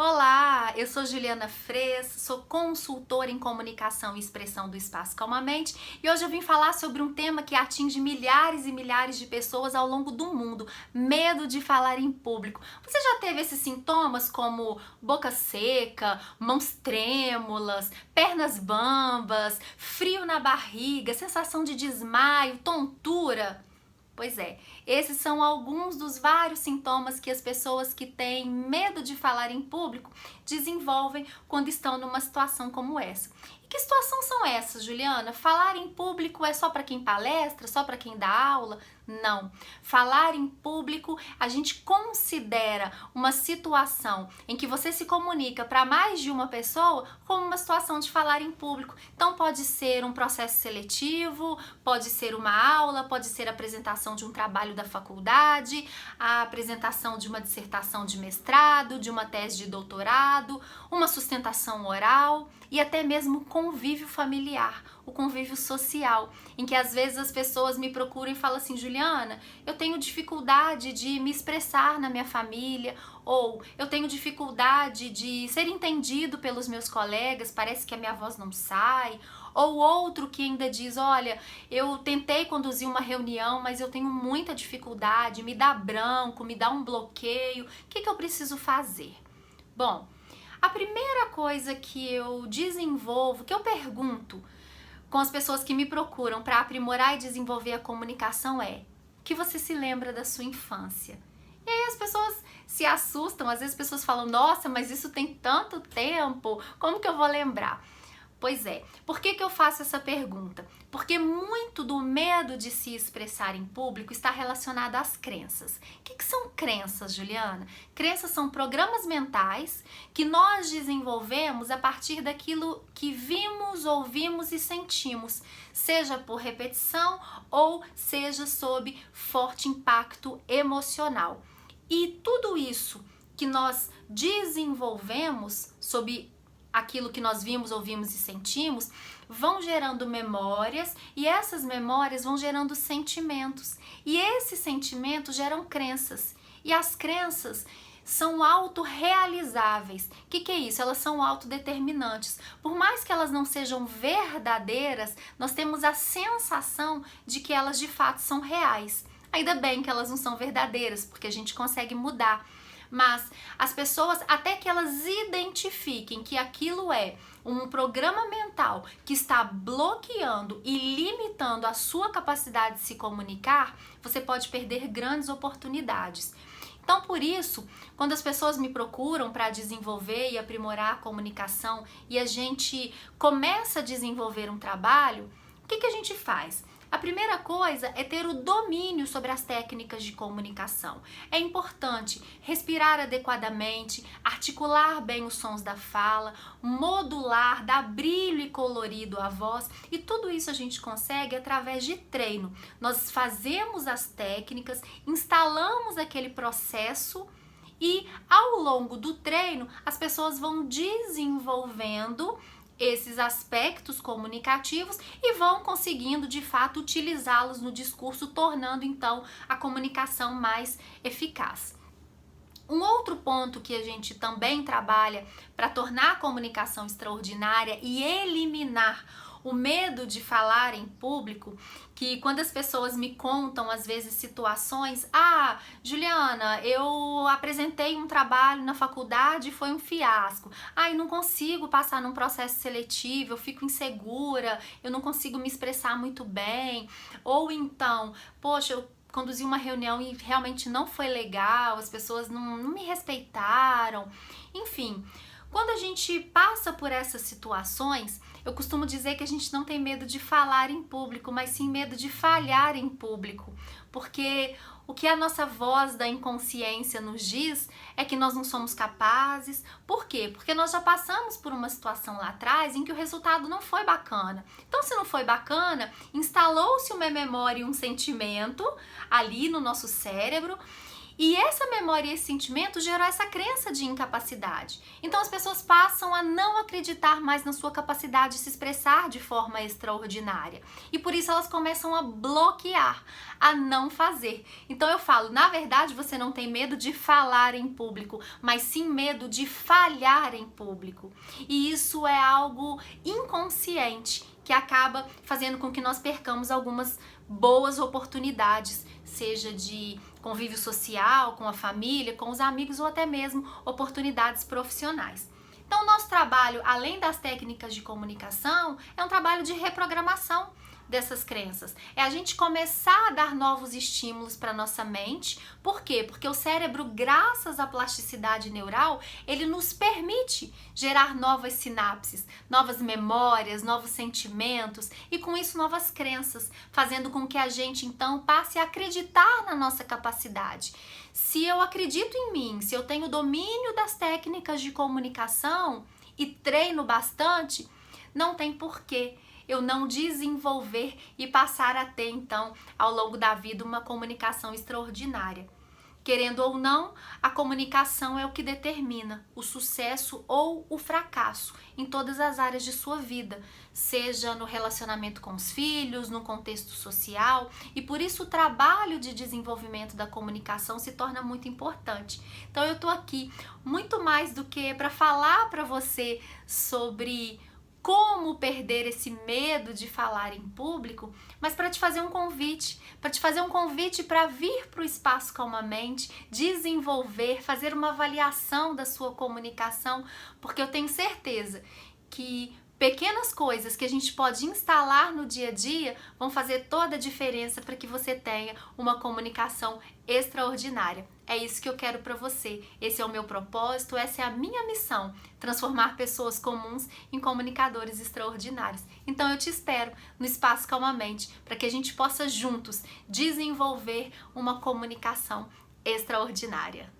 Olá, eu sou Juliana Fres, sou consultora em comunicação e expressão do Espaço Calmamente e hoje eu vim falar sobre um tema que atinge milhares e milhares de pessoas ao longo do mundo: medo de falar em público. Você já teve esses sintomas como boca seca, mãos trêmulas, pernas bambas, frio na barriga, sensação de desmaio, tontura? Pois é, esses são alguns dos vários sintomas que as pessoas que têm medo de falar em público desenvolvem quando estão numa situação como essa. E que situação são essas, Juliana? Falar em público é só para quem palestra, só para quem dá aula? Não. Falar em público, a gente considera uma situação em que você se comunica para mais de uma pessoa como uma situação de falar em público. Então pode ser um processo seletivo, pode ser uma aula, pode ser a apresentação de um trabalho da faculdade, a apresentação de uma dissertação de mestrado, de uma tese de doutorado, uma sustentação oral e até mesmo convívio familiar, o convívio social, em que às vezes as pessoas me procuram e falam assim: Juliana, eu tenho dificuldade de me expressar na minha família, ou eu tenho dificuldade de ser entendido pelos meus colegas, parece que a minha voz não sai. Ou outro que ainda diz: olha, eu tentei conduzir uma reunião, mas eu tenho muita dificuldade, me dá branco, me dá um bloqueio, o que eu preciso fazer? Bom, a primeira coisa que eu desenvolvo, que eu pergunto com as pessoas que me procuram para aprimorar e desenvolver a comunicação é: o que você se lembra da sua infância? E aí as pessoas se assustam, às vezes as pessoas falam: nossa, mas isso tem tanto tempo, como que eu vou lembrar? Pois é, por que eu faço essa pergunta? Porque muito do medo de se expressar em público está relacionado às crenças. O que são crenças, Juliana? Crenças são programas mentais que nós desenvolvemos a partir daquilo que vimos, ouvimos e sentimos, seja por repetição ou seja sob forte impacto emocional. E tudo isso que nós desenvolvemos sob aquilo que nós vimos, ouvimos e sentimos, vão gerando memórias e essas memórias vão gerando sentimentos. E esses sentimentos geram crenças. E as crenças são autorrealizáveis. O que é isso? Elas são autodeterminantes. Por mais que elas não sejam verdadeiras, nós temos a sensação de que elas de fato são reais. Ainda bem que elas não são verdadeiras, porque a gente consegue mudar. Mas as pessoas, até que elas identifiquem que aquilo é um programa mental que está bloqueando e limitando a sua capacidade de se comunicar, você pode perder grandes oportunidades. Então, por isso, quando as pessoas me procuram para desenvolver e aprimorar a comunicação e a gente começa a desenvolver um trabalho, o que a gente faz? A primeira coisa é ter o domínio sobre as técnicas de comunicação. É importante respirar adequadamente, articular bem os sons da fala, modular, dar brilho e colorido à voz, e tudo isso a gente consegue através de treino. Nós fazemos as técnicas, instalamos aquele processo e ao longo do treino as pessoas vão desenvolvendo esses aspectos comunicativos e vão conseguindo de fato utilizá-los no discurso, tornando então a comunicação mais eficaz. Um outro ponto que a gente também trabalha para tornar a comunicação extraordinária e eliminar o medo de falar em público, que quando as pessoas me contam às vezes situações: ah, Juliana, eu apresentei um trabalho na faculdade e foi um fiasco, eu não consigo passar num processo seletivo, eu fico insegura, eu não consigo me expressar muito bem, ou então, poxa, eu conduzi uma reunião e realmente não foi legal, as pessoas não me respeitaram, enfim. Quando a gente passa por essas situações, eu costumo dizer que a gente não tem medo de falar em público, mas sim medo de falhar em público, porque o que a nossa voz da inconsciência nos diz é que nós não somos capazes. Por quê? Porque nós já passamos por uma situação lá atrás em que o resultado não foi bacana. Então, se não foi bacana, instalou-se uma memória e um sentimento ali no nosso cérebro, E essa memória e esse sentimento gerou essa crença de incapacidade. Então as pessoas passam a não acreditar mais na sua capacidade de se expressar de forma extraordinária. E por isso elas começam a bloquear, a não fazer. Então eu falo, na verdade você não tem medo de falar em público, mas sim medo de falhar em público. E isso é algo inconsciente que acaba fazendo com que nós percamos algumas boas oportunidades, seja de convívio social, com a família, com os amigos ou até mesmo oportunidades profissionais. Então, o nosso trabalho, além das técnicas de comunicação, é um trabalho de reprogramação dessas crenças. É a gente começar a dar novos estímulos para nossa mente. Por quê? Porque o cérebro, graças à plasticidade neural, ele nos permite gerar novas sinapses, novas memórias, novos sentimentos e com isso novas crenças, fazendo com que a gente então passe a acreditar na nossa capacidade. Se eu acredito em mim, se eu tenho domínio das técnicas de comunicação e treino bastante, não tem porquê eu não desenvolver e passar a ter, então, ao longo da vida, uma comunicação extraordinária. Querendo ou não, a comunicação é o que determina o sucesso ou o fracasso em todas as áreas de sua vida, seja no relacionamento com os filhos, no contexto social, e por isso o trabalho de desenvolvimento da comunicação se torna muito importante. Então eu tô aqui muito mais do que para falar para você sobre como perder esse medo de falar em público, mas para te fazer um convite, para vir para o Espaço Calmamente, desenvolver, fazer uma avaliação da sua comunicação, porque eu tenho certeza que pequenas coisas que a gente pode instalar no dia a dia vão fazer toda a diferença para que você tenha uma comunicação extraordinária. É isso que eu quero para você. Esse é o meu propósito, essa é a minha missão, transformar pessoas comuns em comunicadores extraordinários. Então eu te espero no Espaço Calmamente para que a gente possa juntos desenvolver uma comunicação extraordinária.